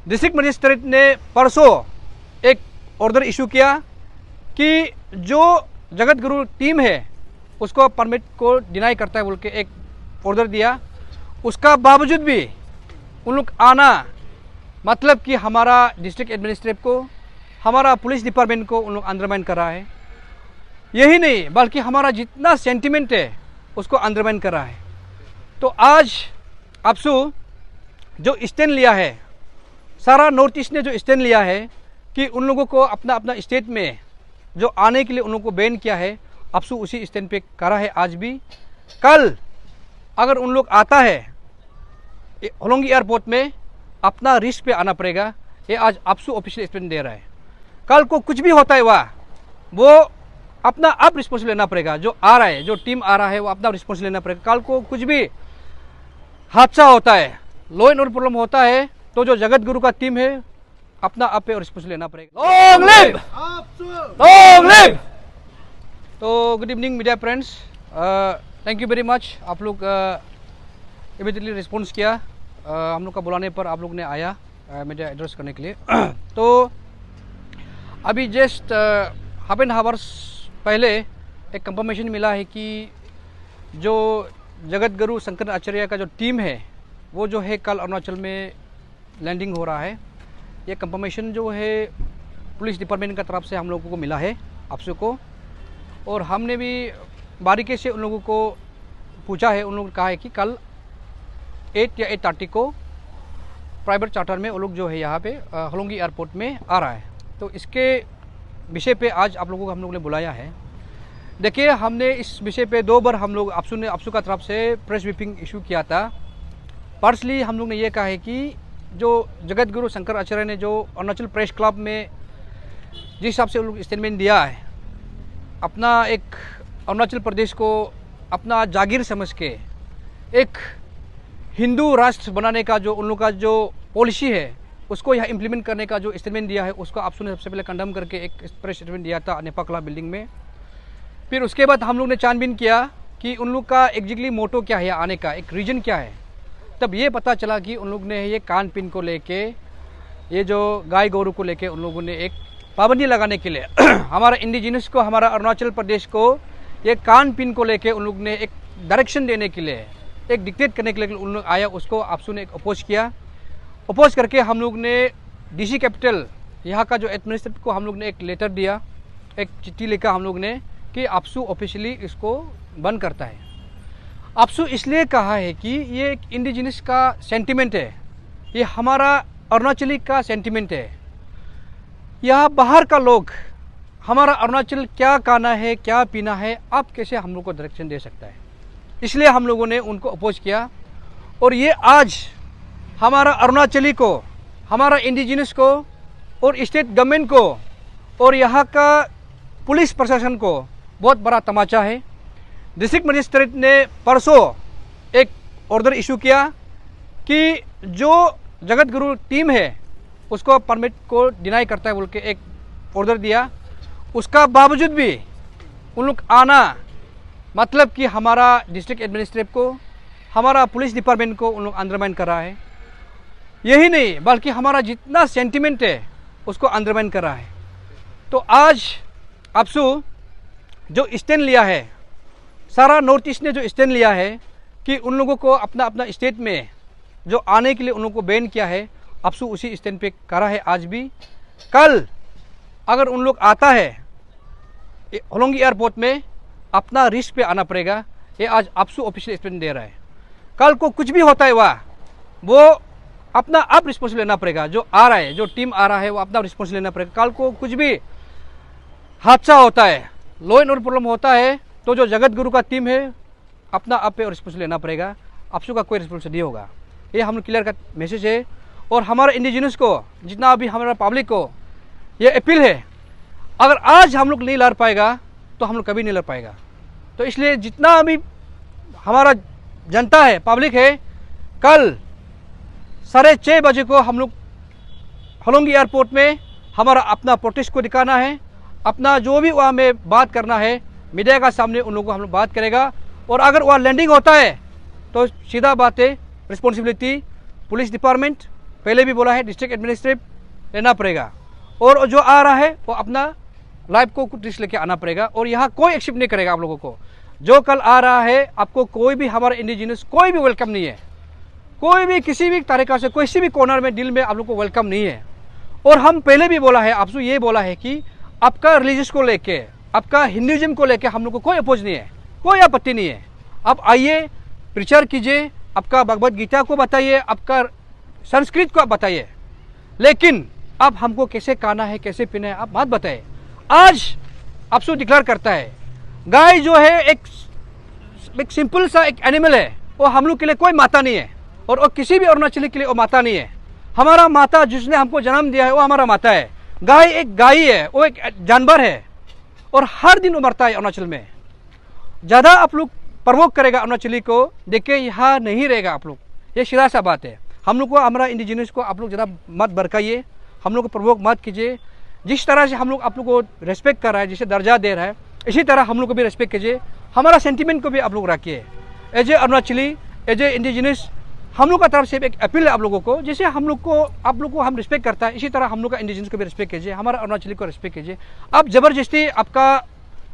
District magistrate ने परसों एक ऑर्डर इशू किया कि जो जगत गुरु टीम है उसको परमिट को डिनाई करता है बोल के एक ऑर्डर दिया। उसका बावजूद भी उन लोग आना, मतलब कि हमारा डिस्ट्रिक्ट एडमिनिस्ट्रेटिव को, हमारा पुलिस डिपार्टमेंट को उन लोग अंडरमाइन कर रहा है। यही नहीं बल्कि हमारा जितना सेंटिमेंट है उसको अंडरमाइन कर रहा है। तो आज आपसू जो स्टैंड लिया है, सारा नॉर्थ ईस्ट ने जो स्टैंड लिया है कि उन लोगों को अपना अपना स्टेट में जो आने के लिए उन लोगों को बैन किया है, आपसू उसी स्टैंड पे करा है आज भी। कल अगर उन लोग आता है होलोंगी एयरपोर्ट में, अपना रिस्क पे आना पड़ेगा। ये आज आपसू ऑफिशियल स्टेटमेंट दे रहा है। कल को कुछ भी होता है वो अपना आप रिस्पॉन्सिबल लेना पड़ेगा। जो आ रहा है, जो टीम आ रहा है, वो अपना रिस्पॉन्सिबल लेना पड़ेगा। कल को कुछ भी हादसा होता है, लॉ एंड ऑर्डर प्रॉब्लम होता है, तो जो जगत गुरु का टीम है अपना आप पे रिस्पॉन्सिबल लेना पड़ेगा। Long live, long live. तो good evening media friends, thank you very much. आप लोग इमीडिएटली रिस्पॉन्स किया, हम लोग का बुलाने पर आप लोग ने आया मीडिया एड्रेस करने के लिए। तो अभी जस्ट हाफ एन आवर्स पहले एक कंफर्मेशन मिला है कि जो जगत गुरु शंकर आचार्य का जो टीम है वो जो है कल अरुणाचल में लैंडिंग हो रहा है। ये कंफर्मेशन जो है पुलिस डिपार्टमेंट का तरफ से हम लोगों को मिला है, आपसे को, और हमने भी बारीकी से उन लोगों को पूछा है। उन लोगों ने कहा है कि कल 8 या 8:30 को प्राइवेट चार्टर में वो लोग जो है यहाँ पे होलोंगी एयरपोर्ट में आ रहा है। तो इसके विषय पे आज आप लोगों को हम लोगों ने बुलाया है। देखिए, हमने इस विषय पे 2 बार हम लोग आपसू का तरफ से प्रेस ब्रीफिंग इशू किया था। पर्सनली हम लोग ने ये कहा है कि जो जगत गुरु शंकर आचार्य ने जो अरुणाचल प्रेस क्लब में जिस हिसाब से उन लोग स्टेटमेंट दिया है, अपना एक अरुणाचल प्रदेश को अपना जागीर समझ के एक हिंदू राष्ट्र बनाने का जो उन लोग का जो पॉलिसी है उसको यहाँ इम्प्लीमेंट करने का जो स्टेटमेंट दिया है, उसको आपसू ने सबसे पहले कंडम करके एक प्रेस स्टेटमेंट दिया था नेपा क्लब बिल्डिंग में। फिर उसके बाद हम लोग ने छानबीन किया कि उन लोग का एग्जैक्टली मोटो क्या है, आने का एक रीजन क्या है। तब ये पता चला कि उन लोग ने ये कान पिन को लेके, ये जो गाय गोरू को लेके उन लोगों ने एक पाबंदी लगाने के लिए हमारा इंडिजिनस को, हमारा अरुणाचल प्रदेश को ये कान पिन को लेके उन लोग ने एक डायरेक्शन देने के लिए, एक डिक्टेट करने के लिए उन लोग आया। उसको आपसू ने एक अपोज किया। अपोज करके हम लोग ने डीसी कैपिटल यहाँ का जो एडमिनिस्ट्रेटिव को हम लोग ने एक लेटर दिया, एक चिट्ठी लिखा हम लोग ने कि आपसू ऑफिशियली इसको बंद करता है। आपसू इसलिए कहा है कि ये एक इंडिजिनस का सेंटिमेंट है, ये हमारा अरुणाचली का सेंटिमेंट है। यहाँ बाहर का लोग हमारा अरुणाचल क्या खाना है, क्या पीना है, आप कैसे हम लोग को डायरेक्शन दे सकता है। इसलिए हम लोगों ने उनको अपोज किया। और ये आज हमारा अरुणाचली को, हमारा इंडिजिनस को और स्टेट गवर्नमेंट को और यहाँ का पुलिस प्रशासन को बहुत बड़ा तमाचा है। डिस्ट्रिक्ट मजिस्ट्रेट ने परसों एक ऑर्डर इशू किया कि जो जगत गुरु टीम है उसको परमिट को डिनाई करता है बोल के एक ऑर्डर दिया। उसका बावजूद भी उन लोग आना, मतलब कि हमारा डिस्ट्रिक्ट एडमिनिस्ट्रेटिव को, हमारा पुलिस डिपार्टमेंट को उन लोग अंडरमाइन कर रहा है। यही नहीं बल्कि हमारा जितना सेंटिमेंट है उसको अंडरमाइन कर रहा है। तो आज आपसू जो स्टैंड लिया है, सारा नॉर्थ ईस्ट ने जो स्टैंड लिया है कि उन लोगों को अपना अपना स्टेट में जो आने के लिए उन लोगों को बैन किया है, आपसू उसी स्टैंड पे करा है आज भी। कल अगर उन लोग आता है होलोंगी एयरपोर्ट में, अपना रिस्क पे आना पड़ेगा। ये आज आपसू ऑफिशियल स्टेटमेंट दे रहा है। कल को कुछ भी होता है वो अपना आप रिस्पॉन्सिबल लेना पड़ेगा। जो आ रहा है, जो टीम आ रहा है, वो अपना रिस्पॉन्सिबल लेना पड़ेगा। कल को कुछ भी हादसा होता है, लॉ एंड ऑर्डर प्रॉब्लम होता है, तो जो जगत गुरु का टीम है अपना आप पे रिस्पॉन्सिबल लेना पड़ेगा। आपसू का कोई रिस्पॉन्सिबल नहीं होगा। ये हम क्लियर का मैसेज है। और हमारे इंडिजिनस को, जितना अभी हमारा पब्लिक को ये अपील है, अगर आज हम लोग नहीं लड़ पाएगा तो हम लोग कभी नहीं लड़ पाएगा। तो इसलिए जितना अभी हमारा जनता है, पब्लिक है, कल 6:30 बजे को हम लोग होलोंगी एयरपोर्ट में हमारा अपना प्रोटेस्ट को दिखाना है। अपना जो भी वहाँ में बात करना है मीडिया का सामने उन लोगों को हम लोग बात करेगा। और अगर वहाँ लैंडिंग होता है तो सीधा बात है, रिस्पॉन्सिबिलिटी पुलिस डिपार्टमेंट पहले भी बोला है डिस्ट्रिक्ट एडमिनिस्ट्रेटिव लेना पड़ेगा, और जो आ रहा है वो अपना लाइफ को कुछ रिस्क लेके आना पड़ेगा, और यहाँ कोई एक्सेप्ट नहीं करेगा आप लोगों को। जो कल आ रहा है आपको कोई भी हमारा इंडिजिनस कोई भी वेलकम नहीं है, कोई भी किसी भी तरीका से किसी भी कॉर्नर में दिल में आप लोग को वेलकम नहीं है। और हम पहले भी बोला है, आपसे ये बोला है कि आपका रिलीजियस को लेके, आपका हिंदुइज्म को लेके हम लोग को कोई अपोज नहीं है, कोई आपत्ति नहीं है। आप आइए, प्रचार कीजिए, आपका भगवत गीता को बताइए, आपका संस्कृत को आप बताइए, लेकिन अब हमको कैसे खाना है, कैसे पीना है, आप बात बताइए। आज आपसे डिक्लेयर करता है, गाय जो है एक सिंपल सा एक एनिमल है, वो हम लोग के लिए कोई माता नहीं है, और वो किसी भी अरुणाचली के लिए वो माता नहीं है। हमारा माता जिसने हमको जन्म दिया है वो हमारा माता है। गाय एक गाय है, वो एक जानवर है, और हर दिन वो मरता है अरुणाचल में। ज़्यादा आप लोग प्रवोक करेगा अरुणाचली को देख के यहाँ नहीं रहेगा आप लोग, ये सीधा सा बात है। हम लोग को, हमारा इंडिजिनस को आप लोग ज़्यादा मत भड़काइए, हम लोग को प्रवोक मत कीजिए। जिस तरह से हम लोग आप लोग को रेस्पेक्ट कर रहा है, जिसे दर्जा दे रहा है, इसी तरह हम लोग को भी रेस्पेक्ट कीजिए। हमारा सेंटीमेंट को भी आप लोग रखिए। As a Arunachali, as a indigenous, हम लोग का तरफ से एक अपील है आप लोगों को, जैसे हम लोग को आप लोग को हम रिस्पेक्ट करता है, इसी तरह हम लोग का इंडिजिनस को भी रिस्पेक्ट कीजिए, हमारा अरुणाचली को रिस्पेक्ट कीजिए। आप जबरदस्ती आपका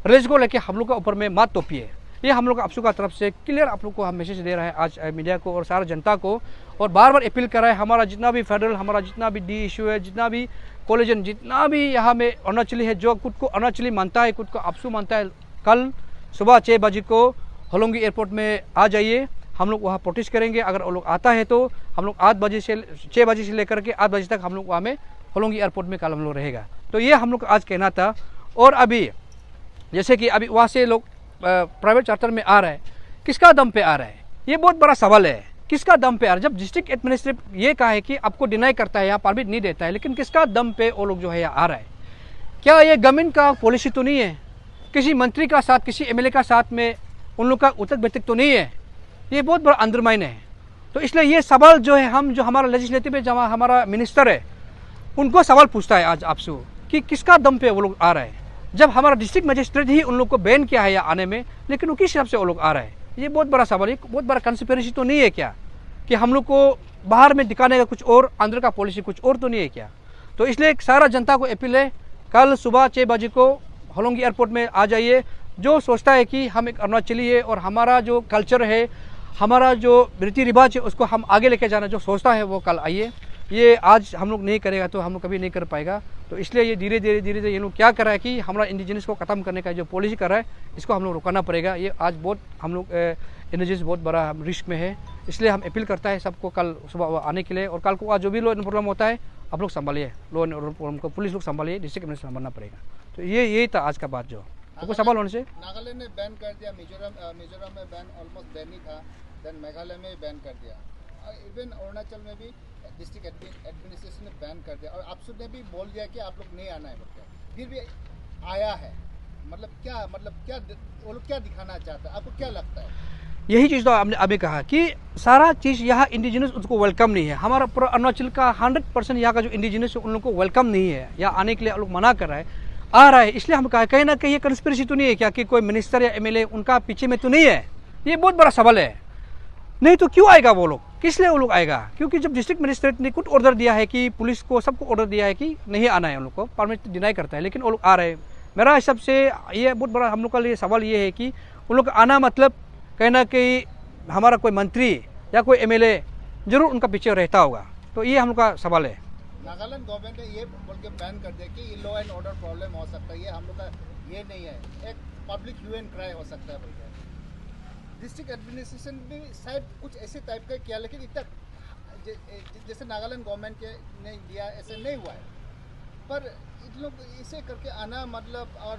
रिलीजन को लेकर हम लोग का ऊपर में मत तोपिए। ये हम लोग आप लोग का तरफ से क्लियर आप लोग को हम मैसेज दे रहा है आज मीडिया को और सारा जनता को, और बार बार अपील कर रहा है। हमारा जितना भी फेडरल, हमारा जितना भी डी इशू है, जितना भी कॉलेजन, जितना भी यहाँ में अरुणाचली है, जो खुद को अरुणाचली मानता है, खुद को आपसू मानता है, कल सुबह 6 बजे को होलोंगी एयरपोर्ट में आ जाइए। हम लोग वहाँ प्रोटेस्ट करेंगे। अगर वो लोग आता है तो हम लोग 6 बजे से लेकर के 8 बजे तक हम लोग वहाँ में होलोंगी एयरपोर्ट में कल हम लोग रहेगा। तो ये हम लोग आज कहना था। और अभी जैसे कि अभी वहाँ से लोग प्राइवेट चार्टर में आ रहा है, किसका दम पे आ रहा है, ये बहुत बड़ा सवाल है। किसका दम पे आ रहा है? जब डिस्ट्रिक्ट एडमिनिस्ट्रेटिव ये कहा है कि आपको डिनाई करता है, यहाँ परमिट नहीं देता है, लेकिन किसका दम पे वो लोग जो है यहाँ आ रहा है? क्या ये गवर्नमेंट का पॉलिसी तो नहीं है? किसी मंत्री का साथ, किसी एमएलए का साथ में उन लोग का उतक बैठक तो नहीं है? ये बहुत बड़ा अंडरमाइन है। तो इसलिए ये सवाल जो है, हम जो हमारा लेजिस्लेटिव में जहाँ हमारा मिनिस्टर है, उनको सवाल पूछता है आज आपसे कि किसका दम पे वो लोग आ रहा है, जब हमारा डिस्ट्रिक्ट मजिस्ट्रेट ही उन लोग को बैन किया है यहाँ आने में, लेकिन वो किस हिसाब से वो लोग आ रहा है? ये बहुत बड़ा सवाल है। बहुत बड़ा कंस्पिरेसी तो नहीं है क्या कि हम लोग को बाहर में दिखाने का कुछ और, अंदर का पॉलिसी कुछ और तो नहीं है क्या? तो इसलिए सारा जनता को अपील है, कल सुबह 6 बजे को होलोंगी एयरपोर्ट में आ जाइए। जो सोचता है कि हम एक अरुणाचली है और हमारा जो कल्चर है, हमारा जो रीति रिवाज है, उसको हम आगे लेके जाना, जो सोचता है वो कल आइए। ये आज हम लोग नहीं करेगा तो हम लोग कभी नहीं कर पाएगा। तो इसलिए ये धीरे धीरे ये लोग क्या कर रहा है कि हमारा इंडिजिनस को ख़त्म करने का जो पॉलिसी कर रहा है, इसको हम लोग रुकाना पड़ेगा। ये आज बहुत हम लोग इंडिजिनस बहुत बड़ा रिस्क में है। इसलिए हम अपील करता है सबको कल सुबह आने के लिए, और कल को आज जो भी लॉ एंड प्रॉब्लम होता है आप लोग संभालिए, लॉ एंड ऑर्डर प्रॉब्लम को पुलिस लोग संभालिए, डिस्ट्रिक्ट एडमिनिस्ट्रेशन संभालना पड़ेगा। तो यही था आज का बात। जो आपको सवाल होने से, नागालैंड ने बैन कर दिया, मिजोरम में बैन ऑलमोस्ट बैन ही था, देन मेघालय में बैन कर दिया, इवन अरुणाचल में भी डिस्ट्रिक्ट एडमिनिस्ट्रेशन ने बैन कर दिया, और आपसू ने भी बोल दिया कि आप लोग नहीं आना है बोलकर, फिर भी आया है। मतलब क्या वो लोग क्या दिखाना चाहता है? आपको क्या लगता है? यही चीज़ तो आपने अभी कहा कि सारा चीज़ यहाँ इंडिजिनस उसको वेलकम नहीं है। हमारा पूरा अरुणाचल का 100% यहाँ का जो इंडिजिनस है उन लोग को वेलकम नहीं है, यहाँ आने के लिए लोग मना कर रहा है, आ रहा है। इसलिए हम कहा कहीं ना कहीं ये कंस्पिरेसी तो नहीं है क्या कि कोई मिनिस्टर या एमएलए उनका पीछे में तो नहीं है? ये बहुत बड़ा सवाल है। नहीं तो क्यों आएगा वो लोग? किस लिए वो लोग आएगा? क्योंकि जब डिस्ट्रिक्ट मजिस्ट्रेट ने कुछ ऑर्डर दिया है कि पुलिस को सबको ऑर्डर दिया है कि नहीं आना है, उन लोग को परमिट डिनाई करता है, लेकिन वो लोग आ रहे हैं। मेरा हिसाब से ये बहुत बड़ा हम लोग का लिए सवाल ये है कि उन लोग आना मतलब कहीं ना कहीं हमारा कोई मंत्री या कोई एमएलए जरूर उनका पीछे रहता होगा। तो ये हम लोग का सवाल है। नागालैंड गवर्नमेंट ने ये बोल के बैन कर दिया कि ये लॉ एंड ऑर्डर प्रॉब्लम हो सकता है, ये हम लोग का ये नहीं है, एक पब्लिक ह्यू एंड क्राई हो सकता है बोलकर। डिस्ट्रिक्ट एडमिनिस्ट्रेशन भी शायद कुछ ऐसे टाइप का किया, लेकिन इतना जैसे नागालैंड गवर्नमेंट के ने दिया ऐसे नहीं हुआ है। पर इन लोग इसे करके आना मतलब, और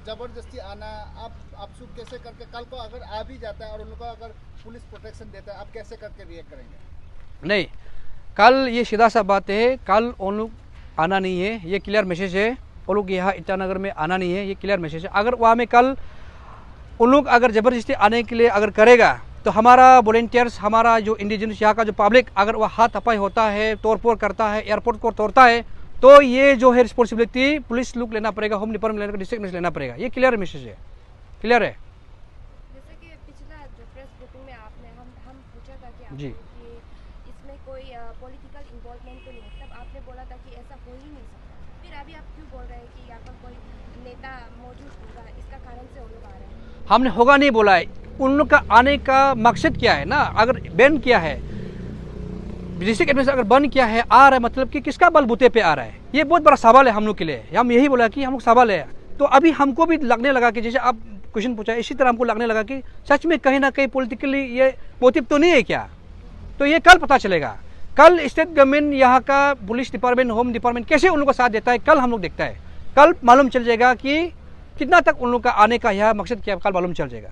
ज़बरदस्ती आना, आप सुख कैसे करके कल को अगर आ भी जाता है और उन लोग को अगर पुलिस प्रोटेक्शन देता है, आप कैसे करके रिएक्ट करेंगे? नहीं, कल ये सीधा सा बात है, कल उन लोग आना नहीं है, ये क्लियर मैसेज है। वो लोग यहाँ ईटानगर में आना नहीं है, ये क्लियर मैसेज है। अगर वहाँ में कल उन लोग अगर ज़बरदस्ती आने के लिए अगर करेगा तो हमारा वॉलंटियर्स, हमारा जो इंडिजिनस यहाँ का जो पब्लिक अगर वह हाथ हपाई होता है, तोड़ फोड़ करता है, एयरपोर्ट को तोड़ता है, तो ये जो है रिस्पॉन्सिबिलिटी पुलिस लोग लेना पड़ेगा, होम डिपार्टमेंट लेना, डिस्ट्रिक्ट में लेना पड़ेगा। ये क्लियर मैसेज है, क्लियर है। जैसे कि पिछला प्रेस ब्रीफिंग में आपने हम पूछा था कि जी इसमें कोई पॉलिटिकल इन्वॉल्व आपने बोला था कि ऐसा हो ही नहीं सकता, फिर अभी आप क्यों बोल रहे हैं कि यहाँ पर कोई नेता मौजूद होगा, इसका कारण से वो लोग आ रहे हैं? हमने होगा नहीं बोला है, उन लोग का आने का मकसद क्या है ना। अगर बैन किया है, डिस्ट्रिक्ट एडमिनिस्ट्रेशन अगर बंद किया है, आ रहा है, मतलब कि किसका बलबूते पे आ रहा है, ये बहुत बड़ा सवाल है हम लोग के लिए। हम यही बोला कि हम लोग सवाल है। तो अभी हमको भी लगने लगा कि जैसे आप क्वेश्चन पूछा, इसी तरह हमको लगने लगा कि सच में कहीं ना कहीं पॉलिटिकली ये मोटिव तो नहीं है क्या। तो ये कल पता चलेगा। कल स्टेट गवर्नमेंट, यहाँ का पुलिस डिपार्टमेंट, होम डिपार्टमेंट कैसे उन लोगों का साथ देता है, कल हम लोग देखता है। कल मालूम चल जाएगा कि कितना तक उन लोगों का आने का यह मकसद क्या, कल मालूम चल जाएगा।